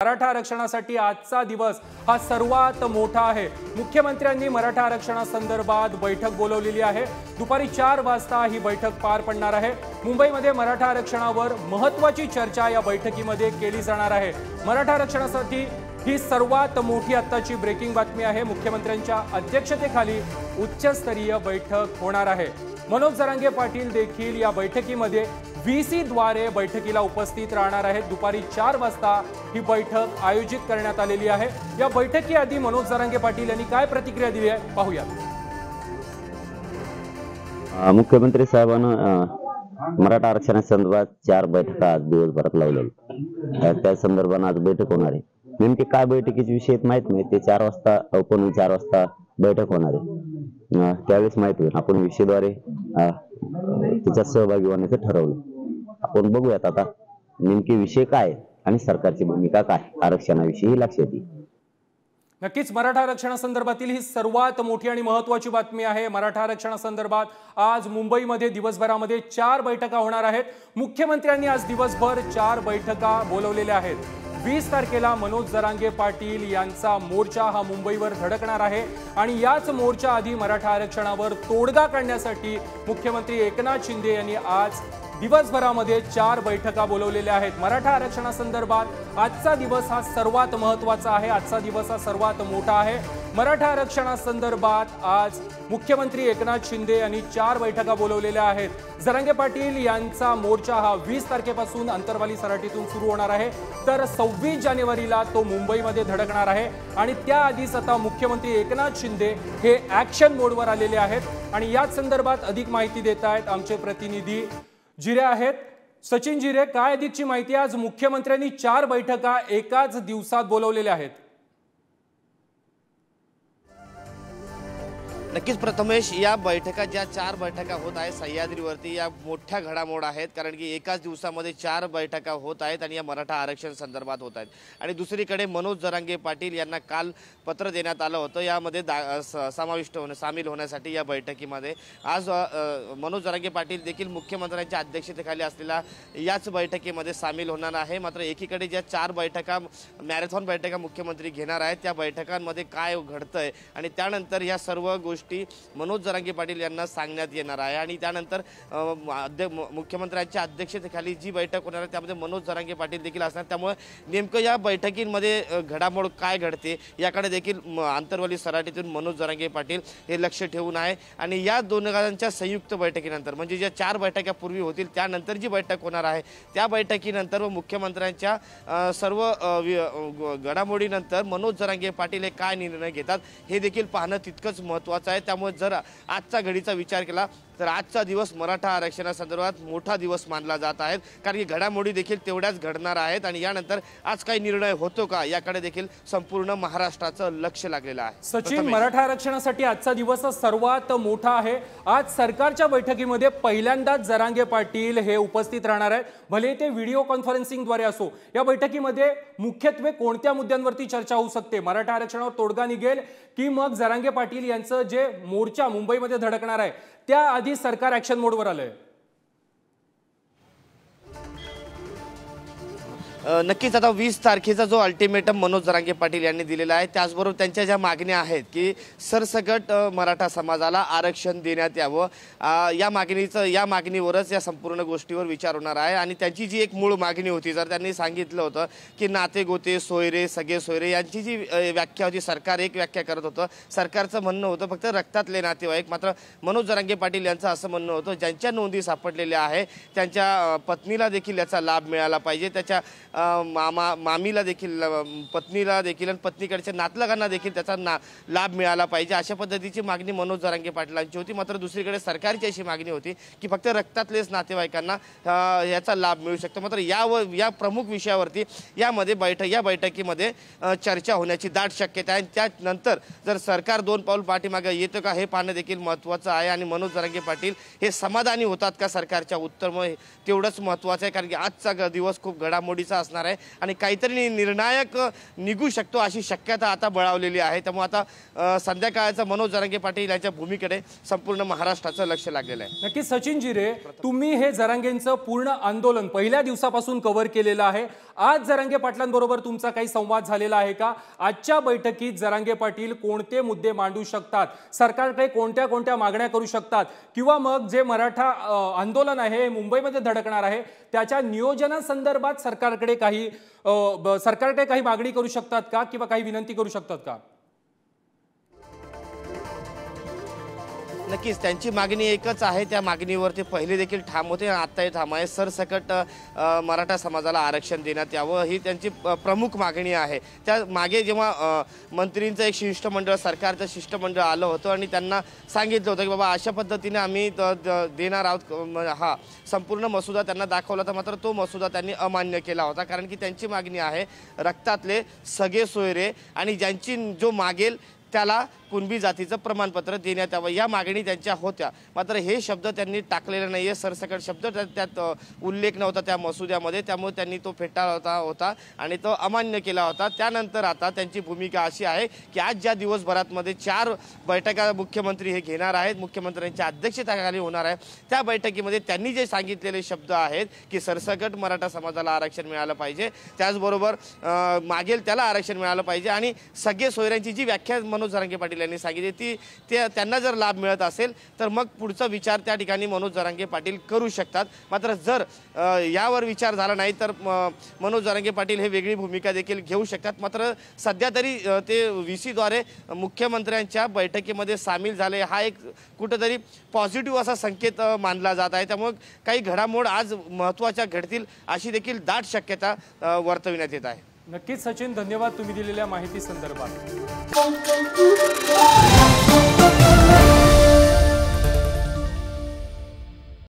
मराठा आरक्षणासाठी आजचा दिवस हा सर्वात मोठा आहे। मुख्यमंत्र्यांनी मराठा आरक्षणासंदर्भात बैठक बोलावलेली आहे। दुपारी 4 वाजता ही बैठक पार पडणार आहे। मुंबईमध्ये मराठा आरक्षणावर महत्त्वाची चर्चा या बैठकीमध्ये केली जाणार आहे। मराठा आरक्षणासाठी ही सर्वात मोठी आत्ताची ब्रेकिंग बातमी आहे। मुख्यमंत्र्यांच्या अध्यक्षतेखाली उच्चस्तरीय बैठक होणार आहे। मनोज जरांगे पाटील देखील या बैठकीमध्ये व्हीसी द्वारे बैठकीला उपस्थित राहणार आहेत। दुपारी 4 वाजता ही बैठक आयोजित करण्यात आलेली आहे। या बैठकीआधी मनोज जरांगे पाटील यांनी काय प्रतिक्रिया दिली आहे पाहूया। मुख्यमंत्री साहेबांना मराठा आरक्षणासंदर्भात 4 बैठका आज दिवसभरात लावलेल्या त्या संदर्भात आज बैठक होणार आहे। नेमके काय बैठकीचे विषय माहित नाही, ते 4 वाजता ओपन 4 वाजता बैठक होणार आहे। त्यावेळेस माहिती होईल। आपण विषयाद्वारे त्याच्यात सहभागी होण्याचं ठरवलं। आपण बघूयात आता नेमके विषय काय आणि सरकारची भूमिका काय आरक्षणाविषयी लक्षात येईल। नक्कीच मराठा आरक्षणासंदर्भातील ही सर्वात मोठी आणि महत्त्वाची बातमी आहे। मराठा आरक्षणासंदर्भात आज मुंबईमध्ये दिवसभरामध्ये 4 बैठका होणार आहेत। मुख्यमंत्र्यांनी आज दिवसभर 4 बैठका बोलवलेल्या आहेत। 20 तारखेला मनोज जरांगे पाटील यांचा मोर्चा हा मुंबईवर धडकणार आहे आणि याच मोर्चा आधी मराठा आरक्षणावर तोडगा काढण्यासाठी मुख्यमंत्री एकनाथ शिंदे यांनी आज दिवसभरामध्ये 4 बैठका बोलवलेल्या आहेत। मराठा आरक्षणासंदर्भात आजचा दिवस हा सर्वात महत्त्वाचा आहे। आजचा दिवस हा सर्वात मोठा आहे। मराठा आरक्षणासंदर्भात आज मुख्यमंत्री एकनाथ शिंदे यांनी 4 बैठका बोलवलेल्या आहेत। जरांगे पाटील यांचा मोर्चा हा 20 तारखेपासून अंतरवाली सराटीतून सुरू होणार आहे, तर 26 जानेवारीला तो मुंबईमध्ये धडकणार आहे आणि त्याआधीच आता मुख्यमंत्री एकनाथ शिंदे हे ॲक्शन मोडवर आलेले आहेत आणि याच संदर्भात अधिक माहिती देत आहेत आमचे प्रतिनिधी जिरे आहेत। सचिन जिरे, काय अधिकची माहिती? आज मुख्यमंत्र्यांनी 4 बैठका एकाच दिवसात बोलवलेल्या आहेत। नक्कीच प्रथमेश, या बैठका ज्या 4 बैठका होत आहेत सह्याद्रीवरती या मोठ्या घडामोड आहेत, कारण की एकाच दिवसामध्ये 4 बैठका होत आहेत आणि या मराठा आरक्षण संदर्भात होत आहेत। आणि दुसरीकडे मनोज जरांगे पाटील यांना काल पत्र देण्यात आलं होतं यामध्ये सामील होण्यासाठी या बैठकीमध्ये आज मनोज जरांगे पाटील देखील मुख्यमंत्र्यांच्या अध्यक्षतेखाली असलेल्या याच बैठकीमध्ये सामील होणार आहे। मात्र एकीकडे ज्या 4 बैठका मॅरेथॉन बैठका मुख्यमंत्री घेणार आहेत त्या बैठकांमध्ये काय घडतंय आणि त्यानंतर या सर्व गोष्टी मनोज जरांगे पाटील यांना सांगण्यात येणार आहे आणि त्यानंतर मुख्यमंत्र्यांच्या अध्यक्षतेखाली जी बैठक होणार आहे त्यामध्ये मनोज जरांगे पाटील देखील असणार। त्यामुळे नेमकं या बैठकींमध्ये घडामोड काय घडते याकडे देखील आंतरवाली सराटीतून मनोज जरांगे पाटील हे लक्ष ठेवून आहे आणि या दोघांच्या संयुक्त बैठकीनंतर म्हणजे ज्या 4 बैठका पूर्वी होतील त्यानंतर जी बैठक होणार आहे त्या बैठकीनंतर व मुख्यमंत्र्यांच्या सर्व घडामोडीनंतर मनोज जरांगे पाटील हे काय निर्णय घेतात हे देखील पाहणं तितकंच महत्त्वाचं आहे। त्यामुळे जर आजचा घडीचा विचार केला तर आजचा दिवस मराठा आरक्षणासंदर्भात मोठा दिवस मानला जात आहे, कारण की घडामोडी देखील तेवढ्याच घडणार आहेत आणि यानंतर आज काही निर्णय होतो का याकडे देखील संपूर्ण महाराष्ट्राचं लक्ष लागलेलं आहे। सचिन, मराठा आरक्षणासाठी आजचा दिवस सर्वात मोठा आहे। आज सरकारच्या बैठकीमध्ये पहिल्यांदाच जरांगे पाटील हे उपस्थित राहणार आहेत, भले ते व्हिडिओ कॉन्फरन्सिंगद्वारे असो। या बैठकीमध्ये मुख्यत्वे कोणत्या मुद्द्यांवरती चर्चा होऊ शकते? मराठा आरक्षणावर तोडगा निघेल की मग जरांगे पाटील यांचं जे मोर्चा मुंबईमध्ये धडकणार आहे त्याआधी सरकार ॲक्शन मोडवर आलंय? नक्कीच आता 20 तारखेचा जो अल्टिमेटम मनोज जरांगे पाटील यांनी दिलेला आहे त्याचबरोबर त्यांच्या ज्या मागण्या आहेत की सरसकट मराठा समाजाला आरक्षण देण्यात यावं, या मागणीवरच या संपूर्ण गोष्टीवर विचार होणार आहे। आणि त्यांची जी एक मूळ मागणी होती, जर त्यांनी सांगितलं होतं की नाते गोते सोयरे सगळे सोयरे यांची जी व्याख्या होती, सरकार एक व्याख्या करत होतं। सरकारचं म्हणणं होतं फक्त रक्तातले नातेवाईक, मात्र मनोज जरांगे पाटील यांचं असं म्हणणं होतं ज्यांच्या नोंदी सापडलेल्या आहे त्यांच्या पत्नीला देखील याचा लाभ मिळाला पाहिजे, त्याच्या मामीला देखील, पत्नीला देखील आणि पत्नीकडच्या नातलगांना देखील त्याचा लाभ मिळाला पाहिजे, अशा पद्धतीची मागणी मनोज जरांगे पाटलांची होती। मात्र दुसरीकडे सरकारची अशी मागणी होती की फक्त रक्तातलेच नातेवाईकांना याचा लाभ मिळू शकतो। मात्र या प्रमुख विषयावरती या बैठकीमध्ये चर्चा होण्याची दाट शक्यता आहे। त्यानंतर जर सरकार 2 पाऊल पाठीमागे येतं का हे पाहणं देखील महत्त्वाचं आहे आणि मनोज जरांगे पाटील हे समाधानी होतात का सरकारच्या उत्तरामुळे तेवढंच महत्त्वाचं आहे, कारण की आजचा दिवस खूप घडामोडीचा असणार आहे आणि काहीतरी निर्णायक निघू शकतो अशी शक्यता आता बळावलेली आहे। त्यामुळे आता संध्याकाळचा मनोज जरांगे पाटील यांच्या भूमिकेकडे संपूर्ण महाराष्ट्राचं लक्ष लागलेलं आहे। नक्की सचिन जिरे, तुम्ही हे जरांगेंचं पूर्ण आंदोलन पहिल्या दिवसापासून कव्हर केलेलं आहे। आज जरांगे पाटलांबरोबर तुमचा काही संवाद झालेला आहे का? आजच्या बैठकीत जरांगे पाटील कोणते मुद्दे मांडू शकतात, सरकारकडे कोणत्या कोणत्या मागण्या करू शकतात, किंवा मग जे मराठा आंदोलन आहे मुंबईमध्ये धडकणार आहे त्याच्या नियोजनासंदर्भात सरकारकडे काही मागणी करू शकतात का, किंवा काही विनंती करू शकतात का? नक्कीच त्यांची मागणी एकच आहे, त्या मागणीवर ते पहिले देखील ठाम होते आणि आत्ताही ठाम आहे. सरसकट मराठा समाजाला आरक्षण देण्यात यावं ही त्यांची प्रमुख मागणी आहे. त्या मागे जेव्हा मंत्रींचं एक शिष्टमंडळ, सरकारचं शिष्टमंडळ आलं होतं आणि त्यांना सांगितलं होतं की बाबा अशा पद्धतीने आम्ही देणार आहोत, हा संपूर्ण मसुदा त्यांना दाखवला होता, मात्र तो मसुदा त्यांनी अमान्य केला होता. कारण की त्यांची मागणी आहे रक्तातले सगळे सोयरे आणि ज्यांची जो मागेल त्याला कुणबी जातीचं प्रमाणपत्र देण्यात यावं, या मागणी त्यांच्या होत्या. मात्र हे शब्द त्यांनी टाकलेले नाहीये, सरसकट शब्द त्यात उल्लेख नव्हता त्या मसुद्यामध्ये, त्यामुळे त्यांनी तो फेटाळला होता आणि तो अमान्य केला होता. त्यानंतर आता त्यांची भूमिका अशी आहे की आज ज्या दिवसभरामध्ये 4 बैठका मुख्यमंत्री हे घेणार आहेत, मुख्यमंत्र्यांच्या अध्यक्षतेखाली होणार आहे, त्या बैठकीमध्ये त्यांनी जे सांगितलेले शब्द आहेत की सरसकट मराठा समाजाला आरक्षण मिळालं पाहिजे, त्याचबरोबर मागेल त्याला आरक्षण मिळालं पाहिजे आणि सगळे सोयऱ्यांची जी व्याख्या मनोज जरांगे पाटील यांनी सांगितली त्यांना जर लाभ मिळत असेल तर मग पुढचा विचार त्या ठिकाणी मनोज जरांगे पाटील करू शकतात. मात्र जर यावर विचार झाला नाही तर मनोज जरांगे पाटील हे वेगळी भूमिका देखील घेऊ शकतात. मात्र सध्या तरी ते VC द्वारे मुख्यमंत्र्यांच्या बैठकीमध्ये सामील झाले, हा एक कुठेतरी पॉझिटिव्ह असा संकेत मानला जात आहे. त्यामुळे काही घडामोड आज महत्त्वाच्या घडतील अशी देखील दाट शक्यता वर्तविण्यात येत आहे. नक्कीच सचिन, धन्यवाद तुम्ही दिलेल्या माहिती संदर्भात.